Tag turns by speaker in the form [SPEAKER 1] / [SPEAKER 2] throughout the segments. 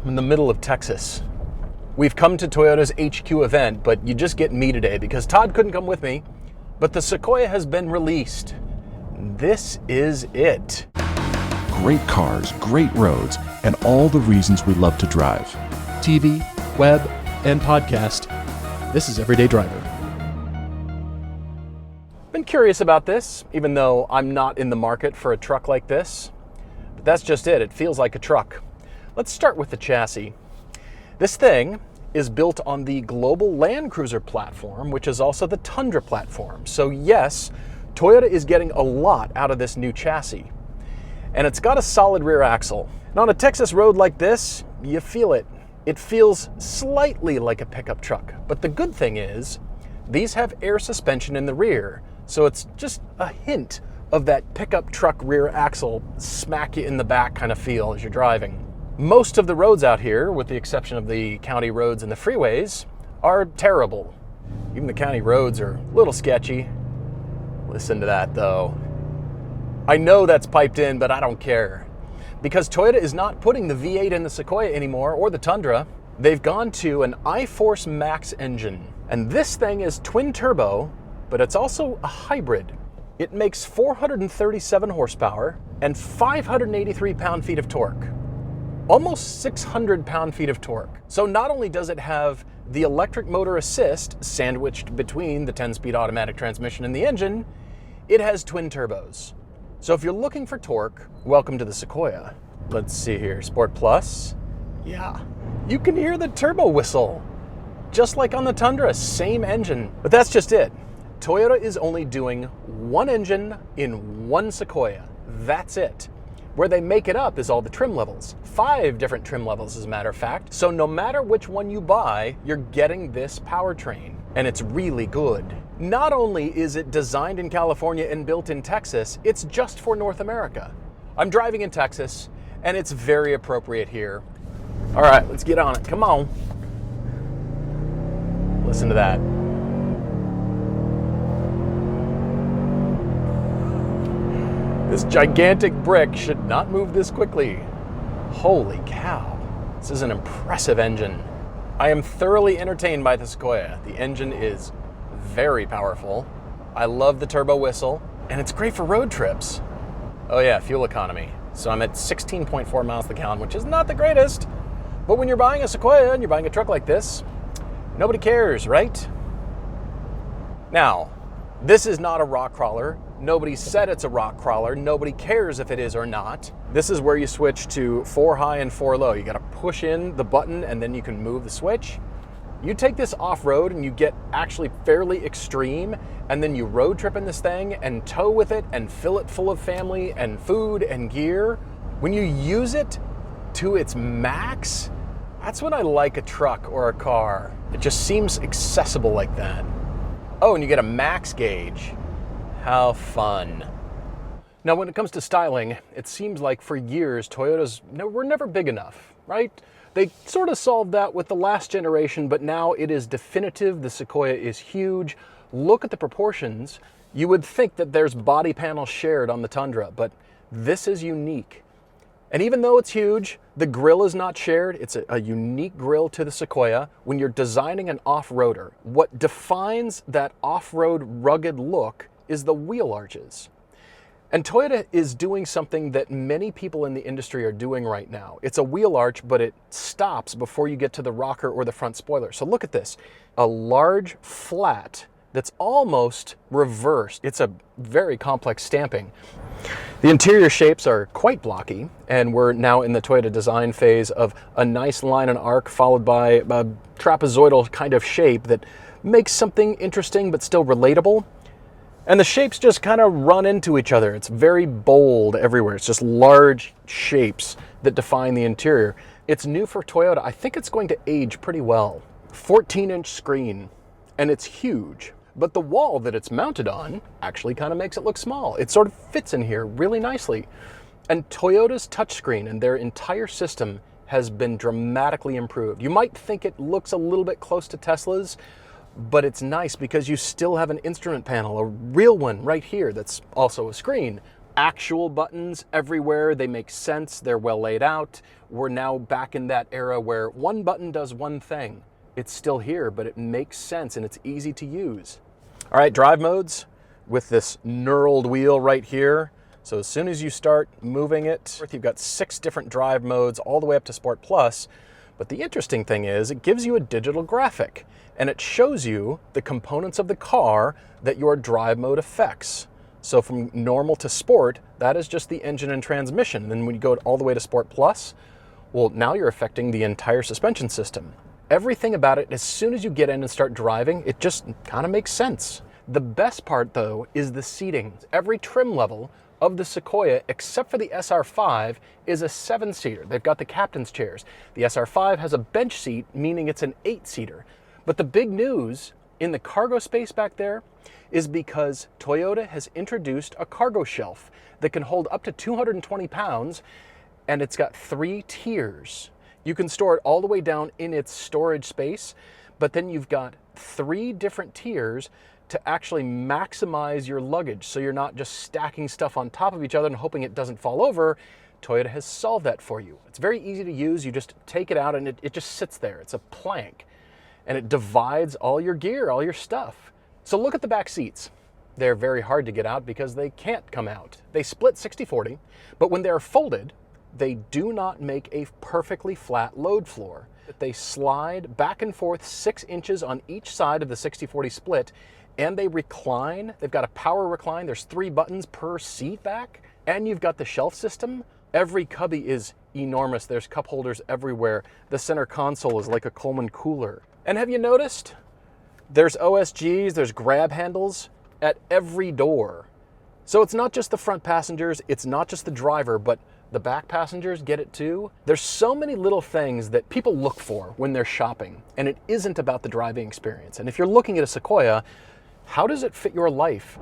[SPEAKER 1] I'm in the middle of Texas. We've come to Toyota's HQ event, but you just get me today because Todd couldn't come with me. But the Sequoia has been released. This is it.
[SPEAKER 2] Great cars, great roads, and all the reasons we love to drive.
[SPEAKER 3] TV, web, and podcast. This is Everyday Driver.
[SPEAKER 1] Been curious about this, even though I'm not in the market for a truck like this. But that's just it. It feels like a truck. Let's start with the chassis. This thing is built on the global Land Cruiser platform, which is also the Tundra platform. So yes, Toyota is getting a lot out of this new chassis. And it's got a solid rear axle. And on a Texas road like this, you feel it. It feels slightly like a pickup truck. But the good thing is, these have air suspension in the rear. So it's just a hint of that pickup truck rear axle smack you in the back kind of feel as you're driving. Most of the roads out here, with the exception of the county roads and the freeways, are terrible. Even the county roads are a little sketchy. Listen to that though. I know that's piped in, but I don't care. Because Toyota is not putting the V8 in the Sequoia anymore, or the Tundra. They've gone to an iForce Max engine. And this thing is twin turbo, but it's also a hybrid. It makes 437 horsepower and 583 pound-feet of torque. Almost 600 pound-feet of torque. So not only does it have the electric motor assist sandwiched between the 10-speed automatic transmission and the engine, it has twin turbos. So if you're looking for torque, welcome to the Sequoia. Let's see here, Sport Plus. Yeah, you can hear the turbo whistle. Just like on the Tundra, same engine. But that's just it. Toyota is only doing one engine in one Sequoia. That's it. Where they make it up is all the trim levels. 5 different trim levels, as a matter of fact. So no matter which one you buy, you're getting this powertrain. And it's really good. Not only is it designed in California and built in Texas, it's just for North America. I'm driving in Texas, and it's very appropriate here. All right, let's get on it. Come on. Listen to that. This gigantic brick should not move this quickly. Holy cow, this is an impressive engine. I am thoroughly entertained by the Sequoia. The engine is very powerful. I love the turbo whistle, and it's great for road trips. Oh yeah, fuel economy. So I'm at 16.4 miles per gallon, which is not the greatest. But when you're buying a Sequoia and you're buying a truck like this, nobody cares, right? Now, this is not a rock crawler. Nobody said it's a rock crawler. Nobody cares if it is or not. This is where you switch to 4 high and 4 low. You gotta push in the button and then you can move the switch. You take this off-road and you get actually fairly extreme, and then you road trip in this thing and tow with it and fill it full of family and food and gear. When you use it to its max, that's when I like a truck or a car. It just seems accessible like that. Oh, and you get a max gauge. How fun. Now, when it comes to styling, it seems like for years, Toyotas were never big enough, right? They sort of solved that with the last generation, but now it is definitive. The Sequoia is huge. Look at the proportions. You would think that there's body panels shared on the Tundra, but this is unique. And even though it's huge, the grille is not shared. It's a unique grille to the Sequoia. When you're designing an off-roader, what defines that off-road rugged look is the wheel arches. And Toyota is doing something that many people in the industry are doing right now. It's a wheel arch, but it stops before you get to the rocker or the front spoiler. So look at this, a large flat that's almost reversed. It's a very complex stamping. The interior shapes are quite blocky, and we're now in the Toyota design phase of a nice line and arc followed by a trapezoidal kind of shape that makes something interesting but still relatable. And the shapes just kind of run into each other. It's very bold everywhere. It's just large shapes that define the interior. It's new for Toyota. I think it's going to age pretty well. 14-inch screen, and it's huge. But the wall that it's mounted on actually kind of makes it look small. It sort of fits in here really nicely. And Toyota's touchscreen and their entire system has been dramatically improved. You might think it looks a little bit close to Tesla's, but it's nice because you still have an instrument panel, a real one right here that's also a screen. Actual buttons everywhere, they make sense, they're well laid out. we're now back in that era where one button does one thing. It's still here, but it makes sense and it's easy to use. All right, drive modes with this knurled wheel right here. So as soon as you start moving it, you've got 6 different drive modes all the way up to Sport Plus. But the interesting thing is it gives you a digital graphic and it shows you the components of the car that your drive mode affects. So from normal to sport, that is just the engine and transmission. And then when you go all the way to Sport Plus, well, now you're affecting the entire suspension system. Everything about it, as soon as you get in and start driving, it just kind of makes sense. The best part though is the seating. Every trim level of the Sequoia, except for the SR5, is a 7-seater. They've got the captain's chairs. The SR5 has a bench seat, meaning it's an 8-seater. But the big news in the cargo space back there is because Toyota has introduced a cargo shelf that can hold up to 220 pounds, and it's got 3 tiers. You can store it all the way down in its storage space, but then you've got 3 different tiers to actually maximize your luggage, so you're not just stacking stuff on top of each other and hoping it doesn't fall over. Toyota has solved that for you. It's very easy to use. You just take it out and it just sits there. It's a plank, and it divides all your gear, all your stuff. So look at the back seats. They're very hard to get out because they can't come out. They split 60-40, but when they're folded, they do not make a perfectly flat load floor. They slide back and forth 6 inches on each side of the 60-40 split, and they recline. They've got a power recline. There's 3 buttons per seat back, and you've got the shelf system. Every cubby is enormous. There's cup holders everywhere. The center console is like a Coleman cooler. And have you noticed? There's OSGs, there's grab handles at every door. So it's not just the front passengers, it's not just the driver, but the back passengers get it too. There's so many little things that people look for when they're shopping, and it isn't about the driving experience. And if you're looking at a Sequoia, how does it fit your life?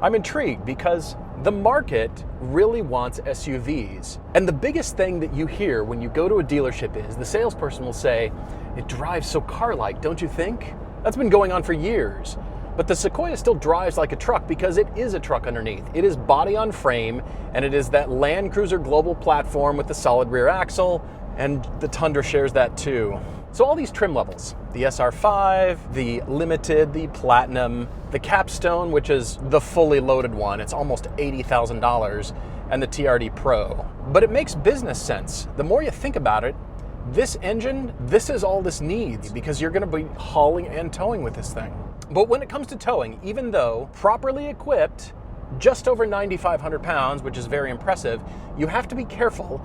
[SPEAKER 1] I'm intrigued because the market really wants SUVs. And the biggest thing that you hear when you go to a dealership is the salesperson will say, "It drives so car-like, don't you think?" That's been going on for years. But the Sequoia still drives like a truck because it is a truck underneath. It is body on frame, and it is that Land Cruiser Global platform with the solid rear axle, and the Tundra shares that too. So all these trim levels, the SR5, the Limited, the Platinum, the Capstone, which is the fully loaded one, it's almost $80,000, and the TRD Pro. But it makes business sense. The more you think about it, this engine, this is all this needs because you're going to be hauling and towing with this thing. But when it comes to towing, even though properly equipped, just over 9,500 pounds, which is very impressive, you have to be careful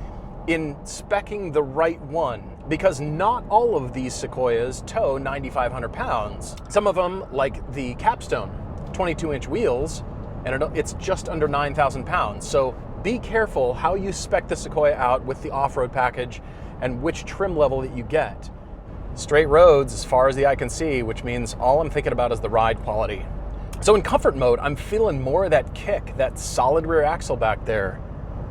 [SPEAKER 1] in speccing the right one because not all of these Sequoias tow 9,500 pounds. Some of them, like the Capstone, 22-inch wheels, and it's just under 9,000 pounds. So be careful how you spec the Sequoia out with the off-road package and which trim level that you get. Straight roads as far as the eye can see, which means all I'm thinking about is the ride quality. So in comfort mode, I'm feeling more of that kick, that solid rear axle back there.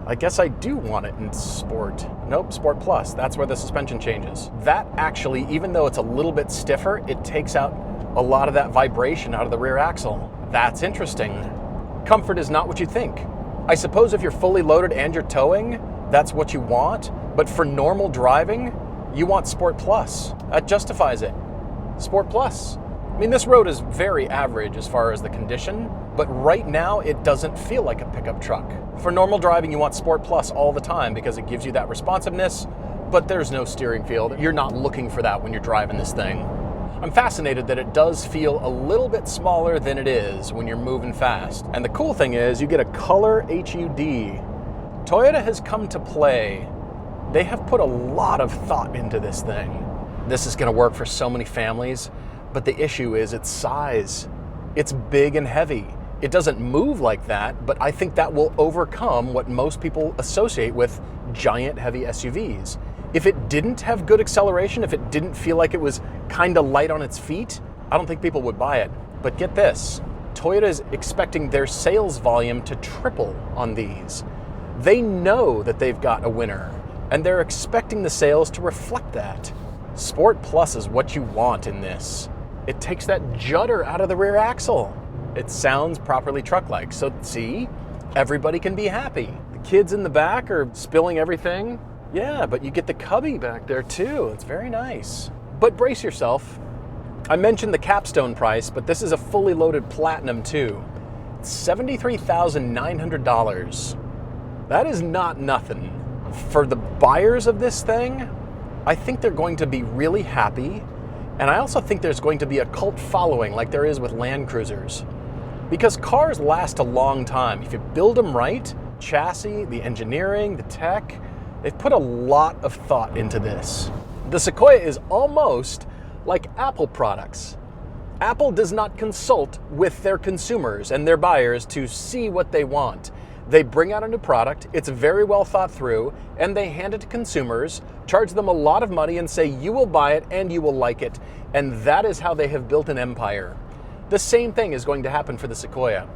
[SPEAKER 1] I guess I do want it in Sport. Nope, Sport Plus, that's where the suspension changes. That actually, even though it's a little bit stiffer, it takes out a lot of that vibration out of the rear axle. That's interesting. Comfort is not what you think. I suppose if you're fully loaded and you're towing, that's what you want, but for normal driving, you want Sport Plus. That justifies it. Sport Plus. I mean, this road is very average as far as the condition, but right now it doesn't feel like a pickup truck. For normal driving, you want Sport Plus all the time because it gives you that responsiveness, but there's no steering feel. You're not looking for that when you're driving this thing. I'm fascinated that it does feel a little bit smaller than it is when you're moving fast. And the cool thing is you get a color HUD. Toyota has come to play. They have put a lot of thought into this thing. This is gonna work for so many families, but the issue is its size. It's big and heavy. It doesn't move like that, but I think that will overcome what most people associate with giant heavy SUVs. If it didn't have good acceleration, if it didn't feel like it was kind of light on its feet, I don't think people would buy it. But get this, Toyota is expecting their sales volume to triple on these. They know that they've got a winner, and they're expecting the sales to reflect that. Sport Plus is what you want in this. It takes that judder out of the rear axle. It sounds properly truck-like, so see, everybody can be happy. The kids in the back are spilling everything. Yeah, but you get the cubby back there too. It's very nice. But brace yourself. I mentioned the capstone price, but this is a fully loaded platinum too. It's $73,900. That is not nothing. For the buyers of this thing, I think they're going to be really happy. And I also think there's going to be a cult following like there is with Land Cruisers. Because cars last a long time. If you build them right, chassis, the engineering, the tech, they've put a lot of thought into this. The Sequoia is almost like Apple products. Apple does not consult with their consumers and their buyers to see what they want. They bring out a new product, it's very well thought through, and they hand it to consumers, charge them a lot of money and say you will buy it and you will like it. And that is how they have built an empire. The same thing is going to happen for the Sequoia.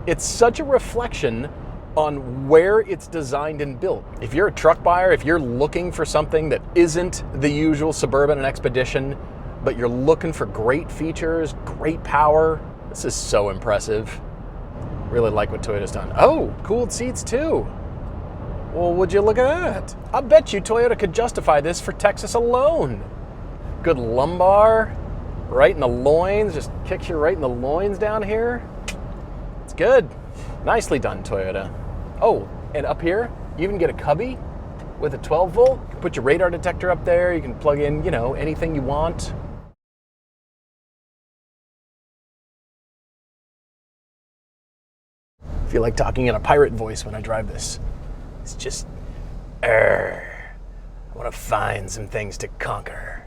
[SPEAKER 1] It's such a reflection on where it's designed and built. If you're a truck buyer, if you're looking for something that isn't the usual Suburban and Expedition, but you're looking for great features, great power, this is so impressive. Really like what Toyota's done. Oh, cooled seats too. Well, would you look at that? I bet you Toyota could justify this for Texas alone. Good lumbar, right in the loins, just kicks you right in the loins down here. It's good. Nicely done, Toyota. Oh, and up here, you even get a cubby with a 12 volt. You can put your radar detector up there. You can plug in, anything you want. I feel like talking in a pirate voice when I drive this. It's just, I want to find some things to conquer.